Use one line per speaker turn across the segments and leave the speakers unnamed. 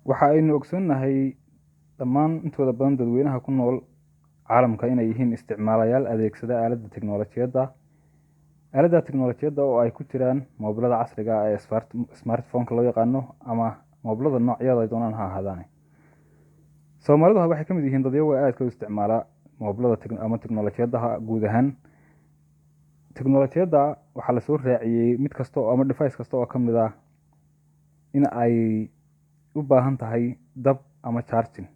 waxa aynu ogsoonnahay dhammaan intooda badan dadweynaha ku nool caalamka inay yihiin isticmaalayaal adeegsada aaladda teknolojiyadda oo ay ku jiraan moobilada casriga ah ee smartphone-ka loo yaqaano ama moobilada noocyada ay doonaan ha ahaadaan. Soomaalidu waxay ka mid yihiin dadyaga aadka u isticmaala moobilada ama teknolojiyadda guud ahaan. Teknolojiyadda waxaa la soo raaciyey mid kasta ama device kasta oo ka mid ah in ay u baahan tahay dab ama charging.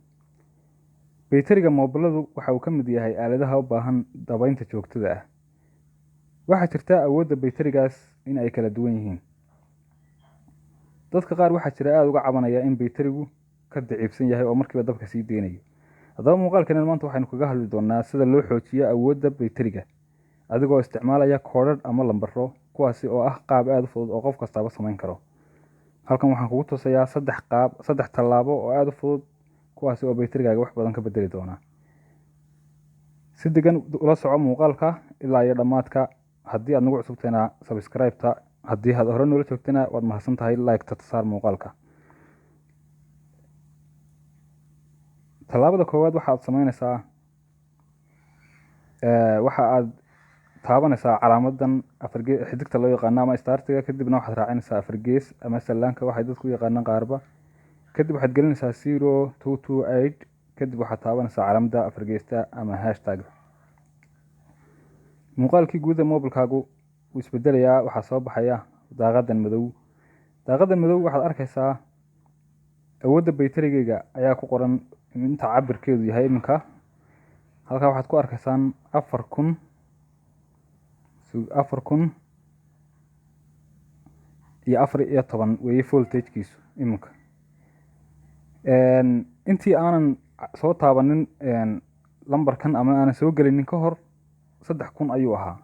Baytariga moobiladu waxa uu ka mid yahay aaladaha u baahan dabaynta joogtada ah. Waxaa jirta awoodda baytarigaas in ay kala duwan yihiin. Dadka qaar waxaa jira aad uga cabanaya in baytarigu ka daciifsan yahay oo markiiba dabka sii deynayo. Haddaba muuqaalkan maanta waxaynu kaga hadli doonaa sida loo xoojiyo awoodda baytariga adigoo isticmaalaya koodhadh ama lambaro, kuwaasi oo ah qaab aad u fudud oo qof kastaba samayn karo. Halkan waxaan kugu tusayaa saddex tallaabo oo aad u fudud, kuwaasi oo baytarigaaga wax badan ka bedeli doona. Si degan ula soco muuqaalka ilaa iyo dhammaadka. Haddii aad nagu cusubtayna subscribe-ta, haddii aad hore noola joogtayna waad mahadsan tahay, like-ta saar muuqaalka. Tallaabada koowaad waxa aad taabanaysaa calaamadan xidigta loo yaqaano ama startiga, kadibna waxaad raacinaysaa afar gees ama sallaanka waxay dadku u yaqaanaan qaarba. Kadib waxaad gelinaysaa 0228, kadib waxaad taabanaysaa calaamadda afar geesta ama hashtag. Muuqaalkii guud ee moobilkaagu wuu isbedelayaa, waxaa soo baxaya daaqadan madow. Daaqadan madow waxaad arkaysaa awoodda baytarigayga ayaa ku qoran inta cabirkeedu yahay iminka. Halkaa waxaad ku arkaysaan 4014 weeye voltage-kiisu iminka. Intii aanan soo taabanin lambarkan ama aanan soo gelinin ka hor 3000 ayuu ahaa.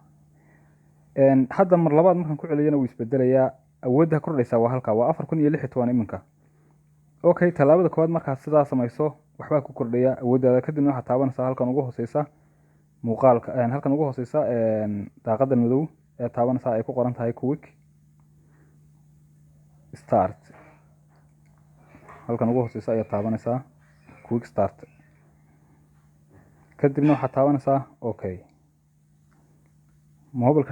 Hadda mar labaad markaan ku celiyana wuu isbedelayaa. Awoodda kordhaysa waa halkaa, waa 4016 iminka. Okay, tallaabada koowaad markaad sidaa samayso waxbaa ku kordhaya awooddaada. Kadibna waxaad taabanaysaa halkan ugu hooseysa muuqaalka, halkan ugu hooseysa daaqadan madow ee taabanaysaa ay ku qoran tahay quick start. Halkan ugu hooseysa ayaa taabanaysaa quick start. Kadibna waxaad taabanaysaa okay. Moobilka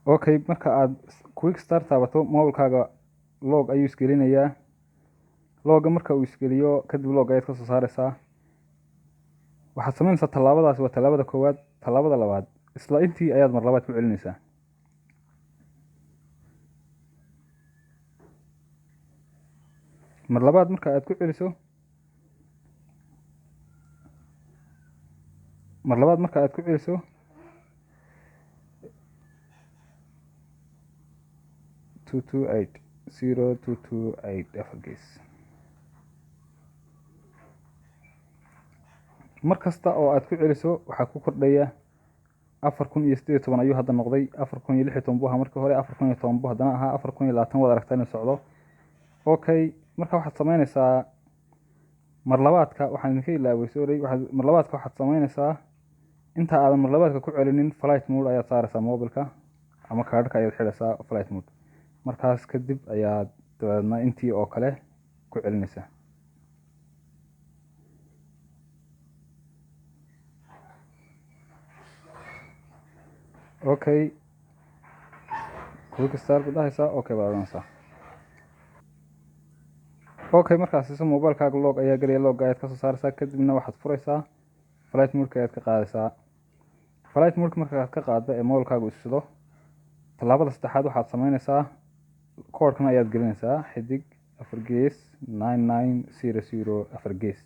okay, marka aad quick start taabato moobilkaaga log ayuu isgelinayaa. Logga marka uu isgeliyo kadib log ayaad ka soo saaraysaa. waxaad samaynaysaa tallaabadaasi waa tallaabada koowaad. Tallaabada labaad isla intii ayaad mar labaad ku celinaysaa. mar labaad marka aad ku celiso 0228 afar gees. mar kasta oo aad ku celiso waxaa ku kordhaya 4018 ayuu hadda noqday. 4016 buu ahaa markii hore, 4010 buu haddana ahaa, 4020 waad aragtaa inuu socdo. Okay, marka waxaad samaynaysaa mar labaadka waxaan idinka ilaaway mar labaadka waxaad samaynaysaa inta aadan mar labaadka ku celinin flight mode ayaad saaraysaa moobilka ama kaadhka ayaad xidhaysaa flight mode. markaas kadib ayaad dabeedna intii oo kale ku celinaysaa. Okay, quick start baad dhahaysaa, okay baad oranaysaa. Okay, markaas isa moobilkaaga log ayaa gelaya, log ayaad ka soo saaraysaa. kadibna waxaad furaysaa flight mode ayaad ka qaadaysaa. flight mode markaad ka qaaddo ee moobilkaagu ishido, tallaabada saddexaad waxaad samaynaysaa koodhkan ayaad gelinaysaa xidig afar gees 9900 afar gees.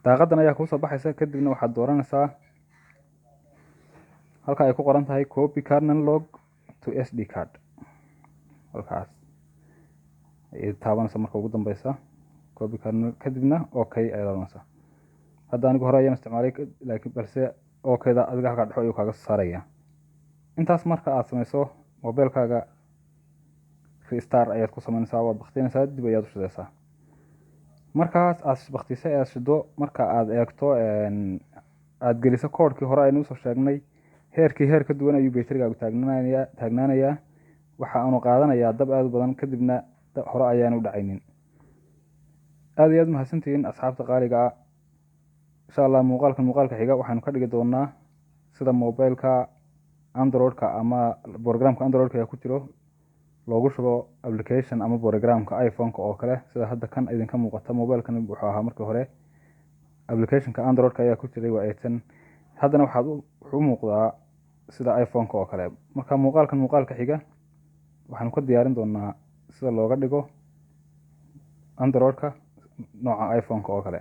daaqadan ayaa kuu soo baxaysa. kadibna waxaad dooranaysaa halka ay ku qoran tahay copy kernel log to SD card. halkaas ayaad taabanaysaa marka ugu dambeysa copy kernel, kadibna okay ayaad oranaysaa. hadda anigu hore ayaan isticmaalay laakiin balse okayda adiga halka dhexo ayuu kaaga soo saaraya. intaas marka aad samayso moobilkaaga restart ayaad ku samaynaysaa, waad baktinaysaa, dib ayaad u shidaysaa. markaas aad baktisay aad shido, marka aad eegto aad geliso koodhkii hore aynu usoo sheegnay, heer ka duwan ayuu baytarigaagu taagnaanayaa. waxa aanu qaadanayaa dab aad u badan kadibna hore ayaan u dhacaynin. aad iyo aad mahadsantihiin asxaabta qaaliga ah. insha allah muuqaalka xiga waxaanu ka dhigi doonaa sida mobileka androidka ama programka androidka ee ku jiro loogu shubo application ama programka iphone-ka oo kale, sida hadda kan idinka muuqata. mobilkan wuxuu ahaa markii hore applicationka androidka ayaa ku jiray waa tan, haddana wuxuu u muuqdaa sida iphone-ka oo kale. marka muuqaalka xiga waxaanu ka diyaarin doonaa sida looga dhigo androidka nooca iphone-ka oo kale.